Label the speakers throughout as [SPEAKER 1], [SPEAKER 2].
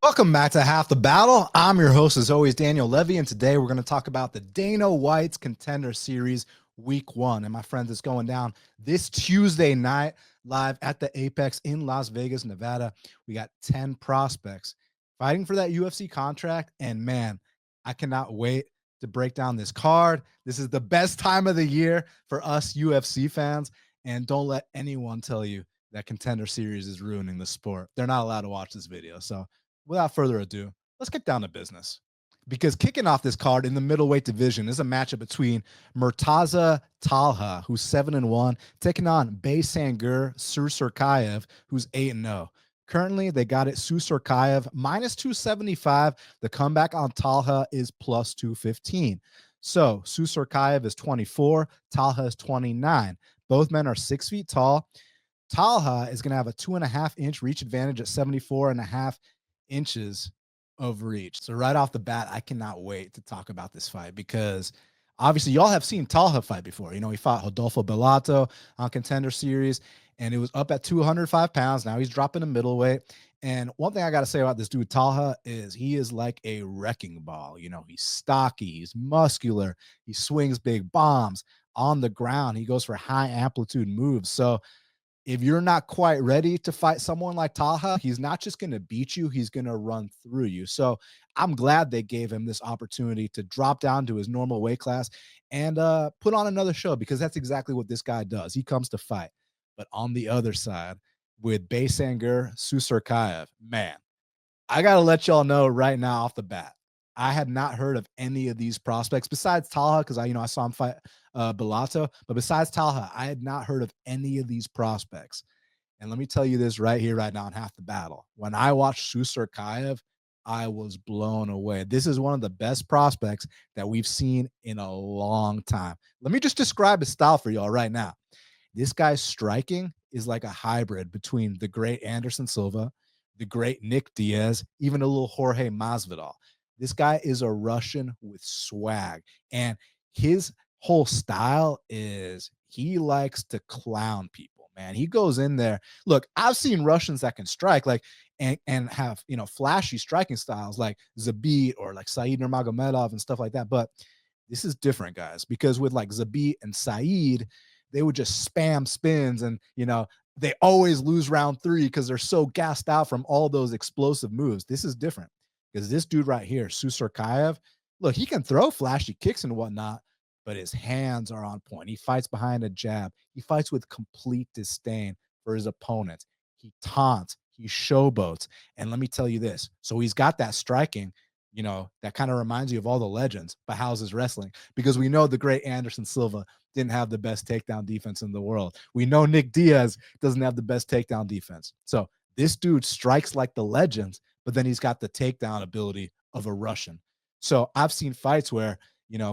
[SPEAKER 1] Welcome back to Half the Battle. I'm your host, as always, Daniel Levi, and today we're going to talk about the Dana White's Contender Series Week 1. And my friends, it's going down this Tuesday night live at the Apex in Las Vegas, Nevada. We got 10 prospects fighting for that UFC contract, and man, I cannot wait to break down this card. This is the best time of the year for us UFC fans, and don't let anyone tell you that Contender Series is ruining the sport. They're not allowed to watch this video, so without further ado, let's get down to business. Because kicking off this card in the middleweight division is a matchup between Murtaza Talha, who's 7-1, taking on Baysangur Susurkaev, who's 8-0. Currently, they got it Susurkaev minus 275. The comeback on Talha is plus 215. So Susurkaev is 24, Talha is 29. Both men are 6 feet tall. Talha is going to have a 2.5-inch reach advantage at 74.5 inches of reach. So right off the bat, I cannot wait to talk about this fight because obviously y'all have seen Talha fight before. You know, he fought Rodolfo Bellato on Contender Series, and it was up at 205 pounds. Now he's dropping a middleweight. And one thing I got to say about this dude, Talha, is he is like a wrecking ball. You know, he's stocky, he's muscular, he swings big bombs on the ground. He goes for high amplitude moves. So if you're not quite ready to fight someone like Talha, he's not just going to beat you, he's going to run through you. So I'm glad they gave him this opportunity to drop down to his normal weight class and put on another show, because that's exactly what this guy does. He comes to fight. But on the other side, with Baysangur Susurkaev, man, I got to let y'all know right now off the bat, I had not heard of any of these prospects besides Talha, because I saw him fight Bellato. But besides Talha, I had not heard of any of these prospects. And let me tell you this right here, right now, in Half the Battle. When I watched Susurkaev, I was blown away. This is one of the best prospects that we've seen in a long time. Let me just describe his style for y'all right now. This guy's striking is like a hybrid between the great Anderson Silva, the great Nick Diaz, even a little Jorge Masvidal. This guy is a Russian with swag, and his whole style is he likes to clown people, man. He goes in there. Look, I've seen Russians that can strike and have, flashy striking styles like Zabit or like Said Nurmagomedov and stuff like that. But this is different, guys, because with like Zabit and Said, they would just spam spins, and they always lose round 3 because they're so gassed out from all those explosive moves. This is different because this dude right here, Susurkaev, look, he can throw flashy kicks and whatnot, but his hands are on point. He fights behind a jab. He fights with complete disdain for his opponents. He taunts, he showboats. And let me tell you this. So he's got that striking, that kind of reminds you of all the legends, but how's his wrestling? Because we know the great Anderson Silva didn't have the best takedown defense in the world. We know Nick Diaz doesn't have the best takedown defense. So this dude strikes like the legends, but then he's got the takedown ability of a Russian. So I've seen fights where,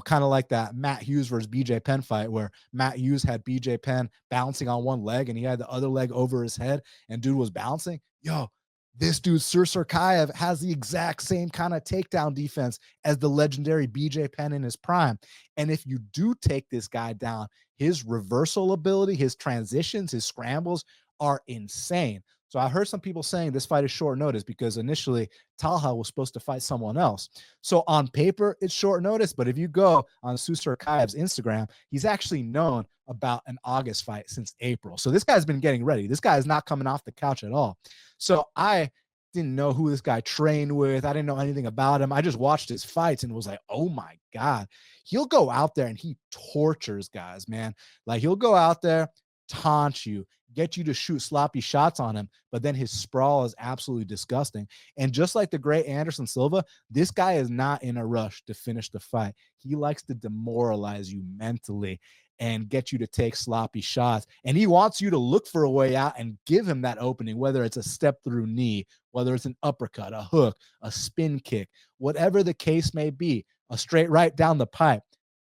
[SPEAKER 1] kind of like that Matt Hughes versus BJ Penn fight where Matt Hughes had BJ Penn bouncing on one leg and he had the other leg over his head and dude was bouncing. Yo, this dude Susurkaev has the exact same kind of takedown defense as the legendary BJ Penn in his prime. And if you do take this guy down, his reversal ability, his transitions, his scrambles are insane. So I heard some people saying this fight is short notice because initially Talha was supposed to fight someone else. So on paper, it's short notice. But if you go on Susurkaev's Instagram, he's actually known about an August fight since April. So this guy's been getting ready. This guy is not coming off the couch at all. So I didn't know who this guy trained with. I didn't know anything about him. I just watched his fights and was like, oh my God, he'll go out there and he tortures guys, man. Like he'll go out there, taunt you, get you to shoot sloppy shots on him, but then his sprawl is absolutely disgusting. And just like the great Anderson Silva, this guy is not in a rush to finish the fight. He likes to demoralize you mentally and get you to take sloppy shots. And he wants you to look for a way out and give him that opening, whether it's a step through knee, whether it's an uppercut, a hook, a spin kick, whatever the case may be, a straight right down the pipe.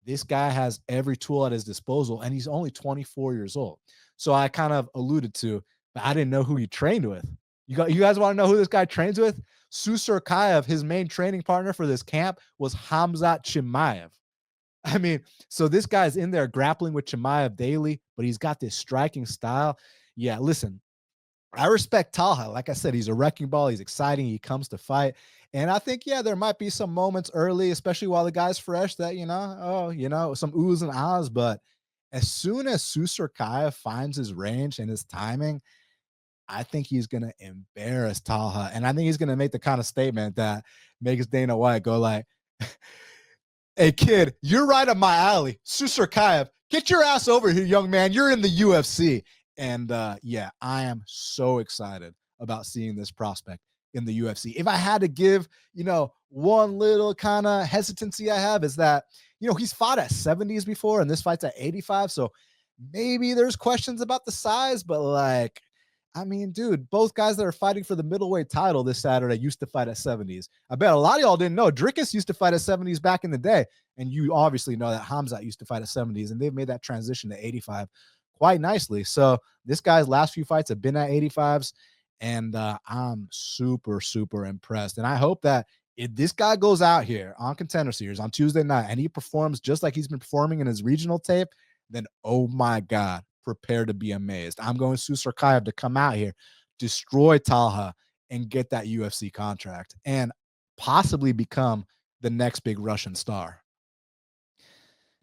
[SPEAKER 1] This guy has every tool at his disposal, and he's only 24 years old. So I kind of alluded to, but I didn't know who he trained with. You guys want to know who this guy trains with? Susurkaev, his main training partner for this camp was Khamzat Chimaev. I mean, so this guy's in there grappling with Chimaev daily, but he's got this striking style. Yeah, listen, I respect Talha. Like I said, he's a wrecking ball. He's exciting. He comes to fight. And I think, yeah, there might be some moments early, especially while the guy's fresh, that, some oohs and ahs. But as soon as Susurkaev finds his range and his timing, I think he's going to embarrass Talha. And I think he's going to make the kind of statement that makes Dana White go like, hey, kid, you're right up my alley. Susurkaev, get your ass over here, young man. You're in the UFC. And yeah, I am so excited about seeing this prospect in the UFC. If I had to give, one little kind of hesitancy I have is that, he's fought at 70s before and this fight's at 85. So maybe there's questions about the size, but like, I mean, dude, both guys that are fighting for the middleweight title this Saturday used to fight at 70s. I bet a lot of y'all didn't know. Drickus used to fight at 70s back in the day. And you obviously know that Hamzat used to fight at 70s, and they've made that transition to 85 quite nicely. So this guy's last few fights have been at 85s, and I'm super, super impressed. And I hope that if this guy goes out here on Contender Series on Tuesday night and he performs just like he's been performing in his regional tape, then oh my God, prepare to be amazed. I'm going Susurkaev to come out here, destroy Talha, and get that UFC contract and possibly become the next big Russian star.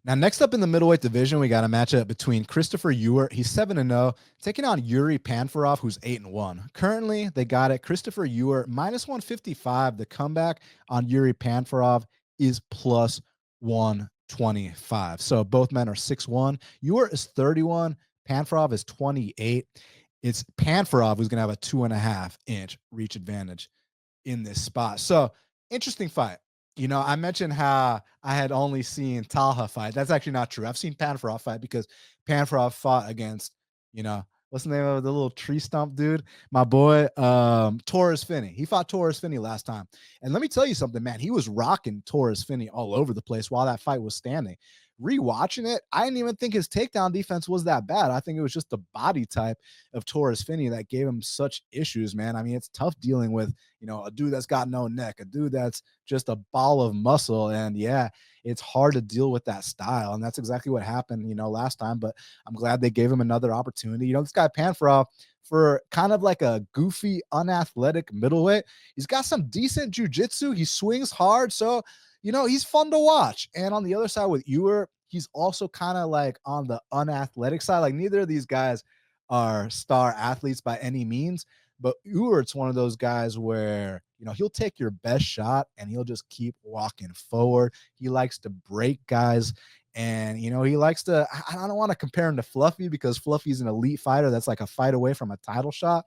[SPEAKER 1] Now, next up in the middleweight division, we got a matchup between Christopher Ewert, he's 7-0, taking on Yuri Panferov, who's 8-1. Currently, they got it. Christopher Ewert minus 155. The comeback on Yuri Panferov is plus 125. So both men are 6-1. Ewert is 31. Panferov is 28. It's Panferov who's going to have a 2.5-inch reach advantage in this spot. So interesting fight. I mentioned how I had only seen Talha fight. That's actually not true. I've seen Panferov fight because Panferov fought against, what's the name of the little tree stump dude? My boy, Torres Finney. He fought Torres Finney last time. And let me tell you something, man. He was rocking Torres Finney all over the place while that fight was standing. Rewatching it, I didn't even think his takedown defense was that bad. I think it was just the body type of Torres Finney that gave him such issues, man. I mean, it's tough dealing with, a dude that's got no neck, a dude that's just a ball of muscle. And yeah, it's hard to deal with that style. And that's exactly what happened, last time. But I'm glad they gave him another opportunity. This guy Panferov, for kind of like a goofy, unathletic middleweight, he's got some decent jujitsu. He swings hard. So, he's fun to watch. And on the other side with Ewert, he's also kind of like on the unathletic side. Like neither of these guys are star athletes by any means, but Ewert's one of those guys where, he'll take your best shot and he'll just keep walking forward. He likes to break guys. And, he likes to, I don't want to compare him to Fluffy because Fluffy's an elite fighter that's like a fight away from a title shot.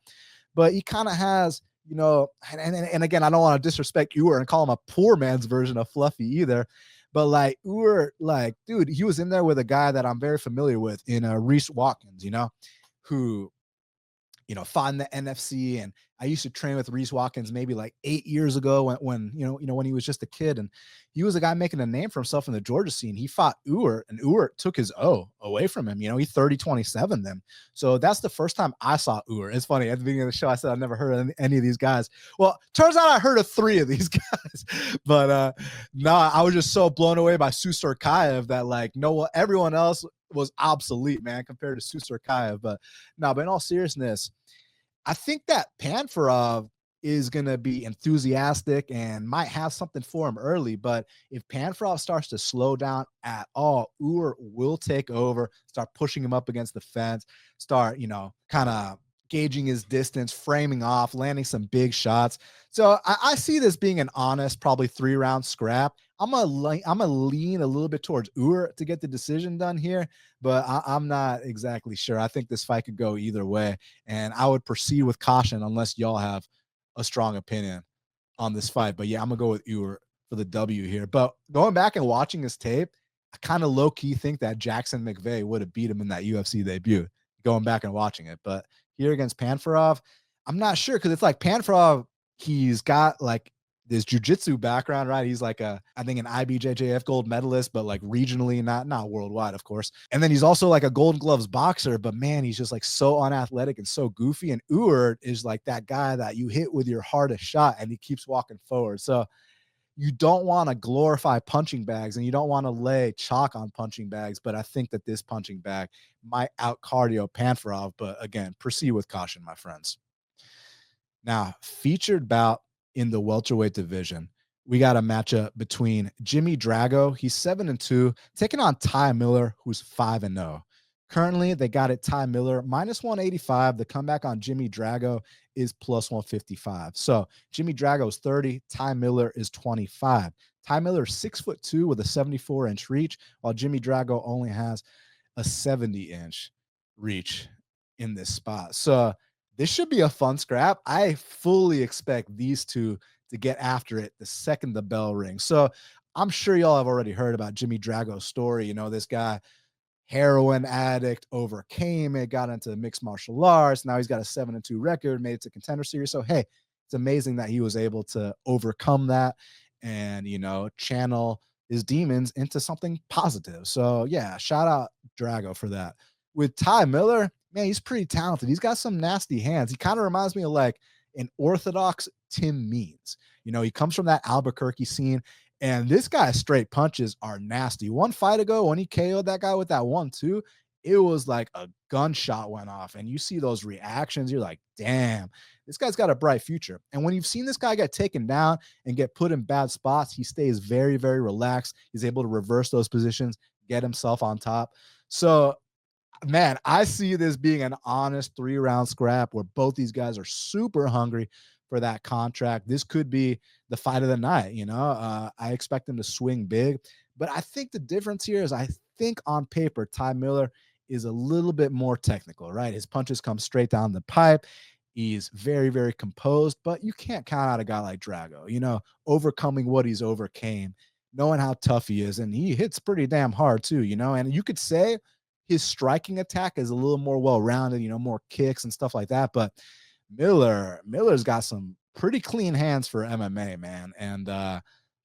[SPEAKER 1] But he kind of has, and again, I don't want to disrespect Ewert and call him a poor man's version of Fluffy either. But like Ewert, like, dude, he was in there with a guy that I'm very familiar with in Reese Watkins, who fought in the NFC. And I used to train with Reese Watkins maybe like 8 years ago when when he was just a kid. And he was a guy making a name for himself in the Georgia scene. He fought Ewert, and Ewert took his O away from him. He 30-27 them. So that's the first time I saw Ewert. It's funny. At the beginning of the show, I said I've never heard of any of these guys. Well, turns out I heard of 3 of these guys. But no, I was just so blown away by Susurkaev that like everyone else was obsolete, man, compared to Susurkaev. But in all seriousness, I think that Panferov is going to be enthusiastic and might have something for him early. But if Panferov starts to slow down at all, Ewert will take over, start pushing him up against the fence, start, kind of gauging his distance, framing off, landing some big shots. So I see this being an honest, probably 3-round scrap. I'm gonna lean a little bit towards Ewert to get the decision done here, but I'm not exactly sure. I think this fight could go either way, and I would proceed with caution unless y'all have a strong opinion on this fight. But yeah, I'm gonna go with Ewert for the W here. But going back and watching his tape, I kind of low key think that Jackson McVeigh would have beat him in that UFC debut. Going back and watching it, but here against Panferov, I'm not sure because it's like Panferov, he's got like this jujitsu background, right? He's like I think an IBJJF gold medalist, but like regionally, not worldwide, of course. And then he's also like a Golden Gloves boxer, but man, he's just like so unathletic and so goofy. And Ewert is like that guy that you hit with your hardest shot and he keeps walking forward. So you don't want to glorify punching bags and you don't want to lay chalk on punching bags, but I think that this punching bag might out cardio Panferov. But again, proceed with caution, my friends. Now, featured bout in the welterweight division, we got a matchup between Jimmy Drago, he's 7-2, taking on Ty Miller, who's 5-0. Currently, they got it Ty Miller minus 185. The comeback on Jimmy Drago is plus 155. So Jimmy Drago is 30, Ty Miller is 25. Ty Miller is 6'2" with a 74-inch reach, while Jimmy Drago only has a 70-inch reach in this spot. So this should be a fun scrap. I fully expect these two to get after it the second the bell rings. So I'm sure y'all have already heard about Jimmy Drago's story. You know, this guy, heroin addict, overcame it, got into mixed martial arts. Now he's got a 7-2 record, made it to Contender Series. So, hey, it's amazing that he was able to overcome that and, you know, channel his demons into something positive. So, yeah, shout out Drago for that. With Ty Miller, man, he's pretty talented. He's got some nasty hands. He kind of reminds me of like an orthodox Tim Means. You know, he comes from that Albuquerque scene. And this guy's straight punches are nasty. One fight ago, when he KO'd that guy with that 1-2, it was like a gunshot went off. And you see those reactions, you're like, damn, this guy's got a bright future. And when you've seen this guy get taken down and get put in bad spots, he stays very, very relaxed. He's able to reverse those positions, get himself on top. So man, I see this being an honest 3-round scrap where both these guys are super hungry for that contract. This could be the fight of the night. You know, I expect them to swing big, but I think the difference here is I think on paper, Ty Miller is a little bit more technical, right? His punches come straight down the pipe. He's very, very composed, but you can't count out a guy like Drago, you know, overcoming what he's overcame, knowing how tough he is. And he hits pretty damn hard too, you know, and you could say his striking attack is a little more well-rounded, you know, more kicks and stuff like that. But Miller's got some pretty clean hands for MMA, man. And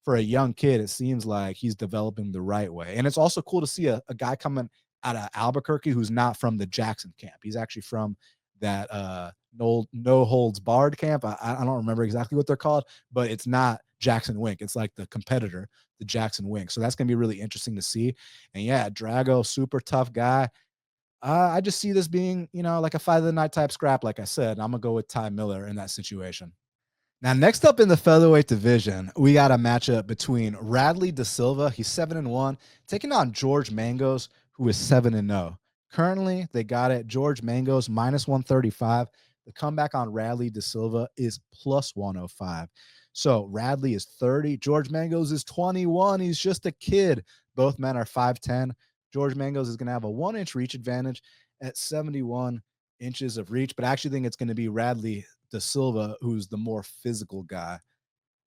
[SPEAKER 1] for a young kid, it seems like he's developing the right way. And it's also cool to see a guy coming out of Albuquerque who's not from the Jackson camp. He's actually from that no holds barred camp. I don't remember exactly what they're called, but it's not Jackson Wink. It's like the competitor, the Jackson Wink. So that's gonna be really interesting to see. And yeah, Drago, super tough guy. I just see this being, you know, like a fight of the night type scrap. Like I said, I'm gonna go with Ty Miller in that situation. Now, next up in the featherweight division, we got a matchup between Radley De Silva, he's 7-1, taking on George Mangos, who is 7-0. Currently, they got it. George Mangos minus 135. The comeback on Radley De Silva is plus 105. So Radley is 30. George Mangos is 21. He's just a kid. Both men are 5'10. George Mangos is going to have a 1-inch reach advantage at 71 inches of reach, but I actually think it's going to be Radley De Silva who's the more physical guy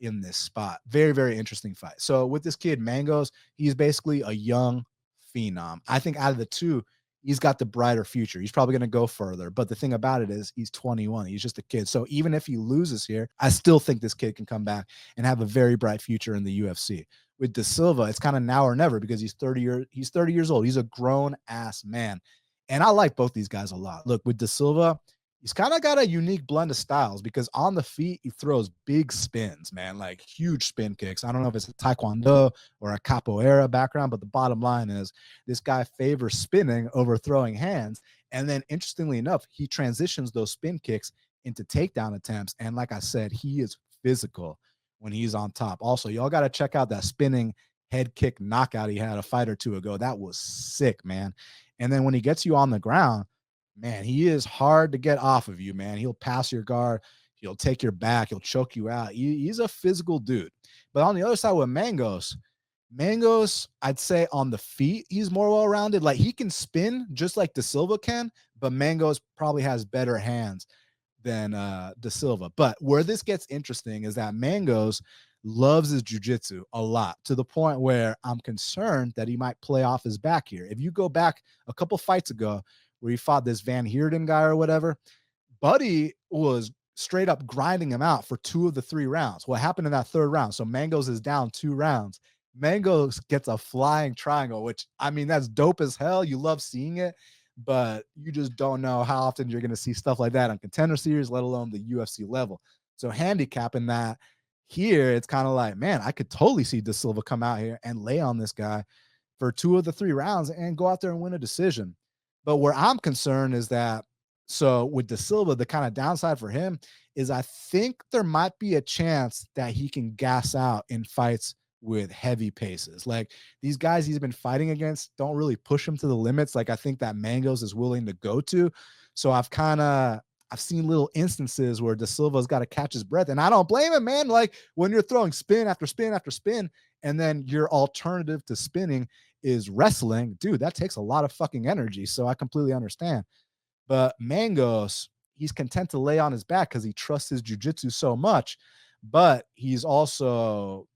[SPEAKER 1] in this spot. Very, very interesting fight. So with this kid, Mangos, he's basically a young phenom. I think out of the two, he's got the brighter future. He's probably going to go further. But the thing about it is he's 21. He's just a kid. So even if he loses here, I still think this kid can come back and have a very bright future in the UFC. With De Silva, it's kind of now or never because he's 30 years old. He's a grown ass man. And I like both these guys a lot. Look, with De Silva, he's kind of got a unique blend of styles because on the feet, he throws big spins, man, like huge spin kicks. I don't know if it's a Taekwondo or a Capoeira background, but the bottom line is this guy favors spinning over throwing hands. And then interestingly enough, he transitions those spin kicks into takedown attempts. And like I said, he is physical when he's on top. Also, y'all got to check out that spinning head kick knockout he had a fight or two ago. That was sick, man. And then when he gets you on the ground, man, he is hard to get off of you, man. He'll pass your guard. He'll take your back. He'll choke you out. He's a physical dude. But on the other side with Mangos, I'd say on the feet, he's more well-rounded. Like he can spin just like De Silva can, but Mangos probably has better hands than De Silva. But where this gets interesting is that Mangos loves his jiu-jitsu a lot to the point where I'm concerned that he might play off his back here. If you go back a couple fights ago where he fought this Van Heerden guy or whatever, Buddy was straight up grinding him out for 2 of the 3 rounds. What happened in that 3rd round? So Mangos is down 2 rounds. Mangos gets a flying triangle, which I mean, that's dope as hell. You love seeing it, but you just don't know how often you're going to see stuff like that on Contender Series, let alone the UFC level. So handicapping that here, it's kind of like, man, I could totally see De Silva come out here and lay on this guy for 2 of the 3 rounds and go out there and win a decision. But where I'm concerned is that So with De Silva, the kind of downside for him is I think there might be a chance that he can gas out in fights with heavy paces. Like these guys he's been fighting against don't really push him to the limits. Like I think that Mangos is willing to go to. So I've seen little instances where De Silva's got to catch his breath, and I don't blame him, man. Like when you're throwing spin after spin after spin, and then your alternative to spinning is wrestling, dude, that takes a lot of fucking energy. So I completely understand. But Mangos, he's content to lay on his back because he trusts his jujitsu so much. But he's also,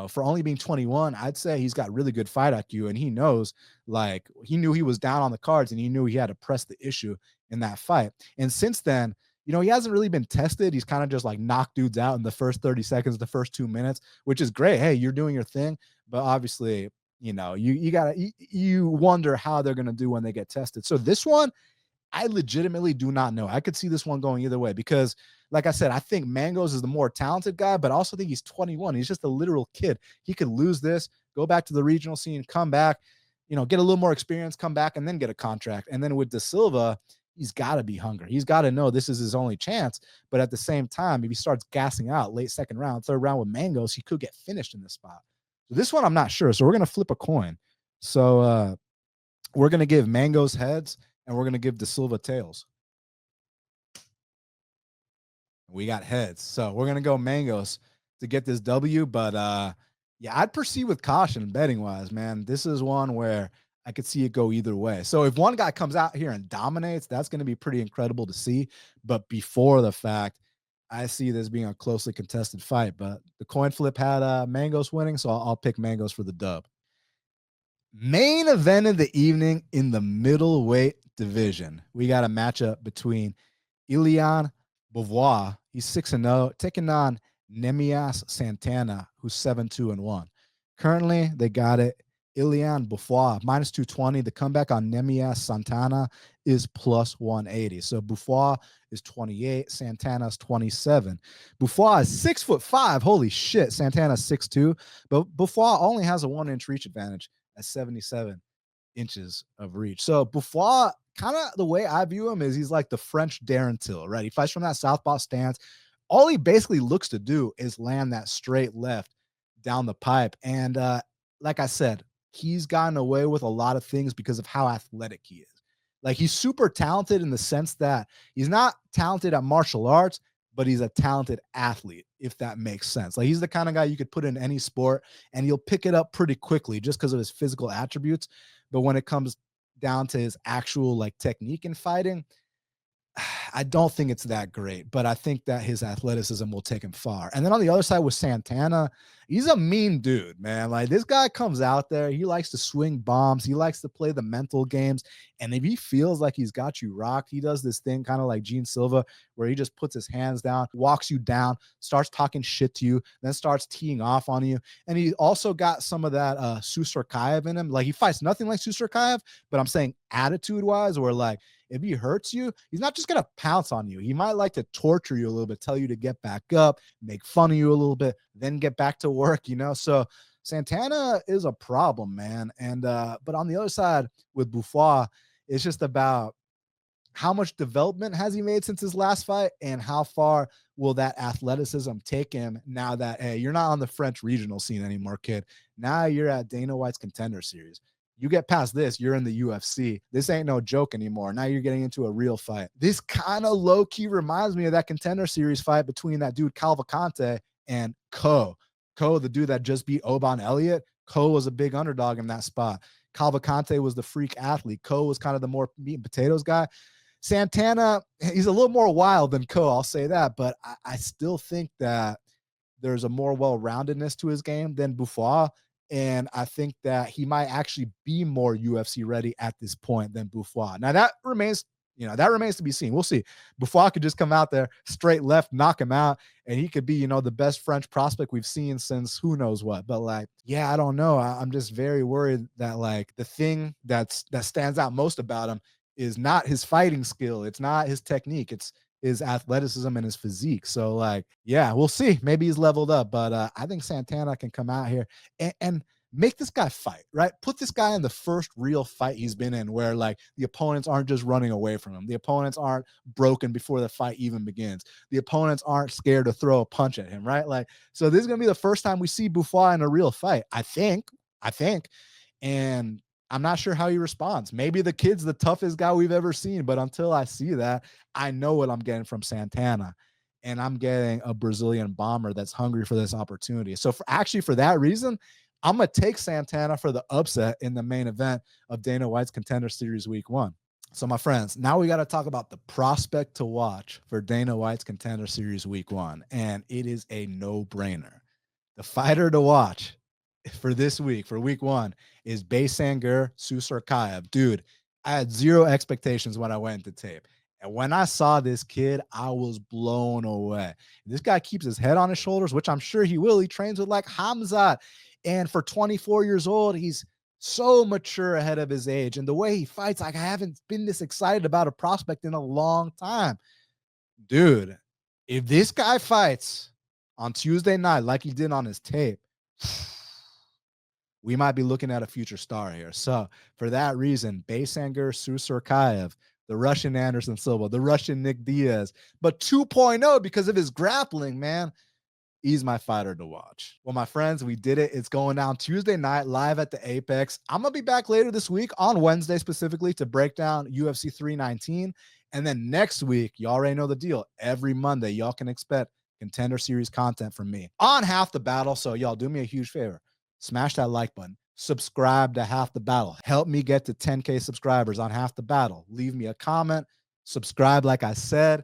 [SPEAKER 1] for only being 21, I'd say he's got really good fight IQ, and he knows, like, he knew he was down on the cards, and he knew he had to press the issue in that fight. And since then, he hasn't really been tested. He's kind of just like knocked dudes out in the first 30 seconds, the first 2 minutes, which is great. Hey, you're doing your thing. But obviously, you wonder how they're gonna do when they get tested. So this one, I legitimately do not know. I could see this one going either way because, like I said, I think Mangos is the more talented guy, but I also think he's 21. He's just a literal kid. He could lose this, go back to the regional scene, come back, get a little more experience, come back, and then get a contract. And then with De Silva, he's got to be hungry. He's got to know this is his only chance. But at the same time, if he starts gassing out late second round, third round with Mangos, he could get finished in this spot. So this one, I'm not sure. So we're going to flip a coin. So we're going to give Mangos heads, and we're going to give De Silva tails. We got heads. So we're going to go Mangos to get this W. But yeah, I'd proceed with caution betting wise, man. This is one where I could see it go either way. So if one guy comes out here and dominates, that's going to be pretty incredible to see. But before the fact, I see this being a closely contested fight. But the coin flip had Mangos winning, so I'll pick Mangos for the dub. Main event of the evening in the middleweight division. We got a matchup between Ilian Bouafia, he's 6-0, taking on Neemias Santana, who's 7-2-1. Currently, they got it. Ilian Bouafia minus 220. The comeback on Neemias Santana is plus 180. So Bouafia is 28, Santana's 27. Bouafia is 6'5". Holy shit. Santana's 6'2". But Bouafia only has a 1-inch reach advantage at 77 inches of reach. So Bouafia, kind of the way I view him is he's like the French Darren Till, right? He fights from that southpaw stance. All he basically looks to do is land that straight left down the pipe. And like I said, he's gotten away with a lot of things because of how athletic he is. Like he's super talented in the sense that he's not talented at martial arts, but he's a talented athlete, if that makes sense. Like he's the kind of guy you could put in any sport and he'll pick it up pretty quickly just because of his physical attributes. But when it comes down to his actual like technique in fighting, I don't think it's that great, but I think that his athleticism will take him far. And then on the other side with Santana, he's a mean dude, man. Like this guy comes out there, he likes to swing bombs, he likes to play the mental games. And if he feels like he's got you rocked, he does this thing kind of like Gene Silva, where he just puts his hands down, walks you down, starts talking shit to you, then starts teeing off on you. And he also got some of that Susurkaev in him. Like he fights nothing like Susurkaev, but I'm saying attitude-wise, where like if he hurts you, he's not just going to pounce on you. He might like to torture you a little bit, tell you to get back up, make fun of you a little bit, then get back to work, So Santana is a problem, man. And but on the other side with Bouafia, it's just about how much development has he made since his last fight and how far will that athleticism take him now that, hey, you're not on the French regional scene anymore, kid. Now you're at Dana White's Contender Series. You get past this, you're in the UFC. This ain't no joke anymore. Now you're getting into a real fight. This kind of low-key reminds me of that Contender Series fight between that dude Cavalcante and Ko. Ko, the dude that just beat Oban Elliott. Ko was a big underdog in that spot. Cavalcante was the freak athlete. Ko was kind of the more meat and potatoes guy. Santana, he's a little more wild than Ko, I'll say that, but I still think that there's a more well-roundedness to his game than Bouafia. And I think that he might actually be more UFC ready at this point than Bouafia. Now that remains to be seen. We'll see. Bouafia could just come out there, straight left, knock him out, and he could be, the best French prospect we've seen since who knows what. But like, yeah, I don't know. I'm just very worried that like the thing that stands out most about him is not his fighting skill. It's not his technique. It's his athleticism and his physique. So like, yeah, we'll see. Maybe he's leveled up, but I think Santana can come out here and make this guy fight, right? Put this guy in the first real fight he's been in where like the opponents aren't just running away from him. The opponents aren't broken before the fight even begins. The opponents aren't scared to throw a punch at him, right? Like, so this is going to be the first time we see Bouafia in a real fight. I think. And I'm not sure how he responds. Maybe the kid's the toughest guy we've ever seen, but until I see that, I know what I'm getting from Santana. And I'm getting a Brazilian bomber that's hungry for this opportunity. So for that reason, I'm going to take Santana for the upset in the main event of Dana White's Contender Series Week 1. So my friends, now we got to talk about the prospect to watch for Dana White's Contender Series Week 1. And it is a no-brainer. The fighter to watch for this week, for week 1, is Baysangur Susurkaev. Dude, I had zero expectations when I went into tape. And when I saw this kid, I was blown away. This guy keeps his head on his shoulders, which I'm sure he will. He trains with like Hamza. And for 24 years old, he's so mature ahead of his age. And the way he fights, like I haven't been this excited about a prospect in a long time. Dude, if this guy fights on Tuesday night like he did on his tape, we might be looking at a future star here. So for that reason, Baysangur Susurkaev, the Russian Anderson Silva, the Russian Nick Diaz, but 2.0 because of his grappling, man. He's my fighter to watch. Well, my friends, we did it. It's going down Tuesday night live at the Apex. I'm going to be back later this week on Wednesday specifically to break down UFC 319. And then next week, you already know the deal. Every Monday, y'all can expect Contender Series content from me on Half the Battle. So y'all do me a huge favor. Smash that like button. Subscribe to Half the Battle. Help me get to 10K subscribers on Half the Battle. Leave me a comment. Subscribe like I said.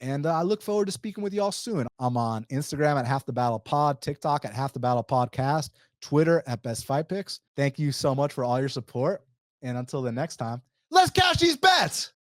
[SPEAKER 1] And I look forward to speaking with y'all soon. I'm on Instagram at Half the Battle Pod, TikTok at Half the Battle Podcast, Twitter at Best Fight Picks. Thank you so much for all your support. And until the next time, let's cash these bets.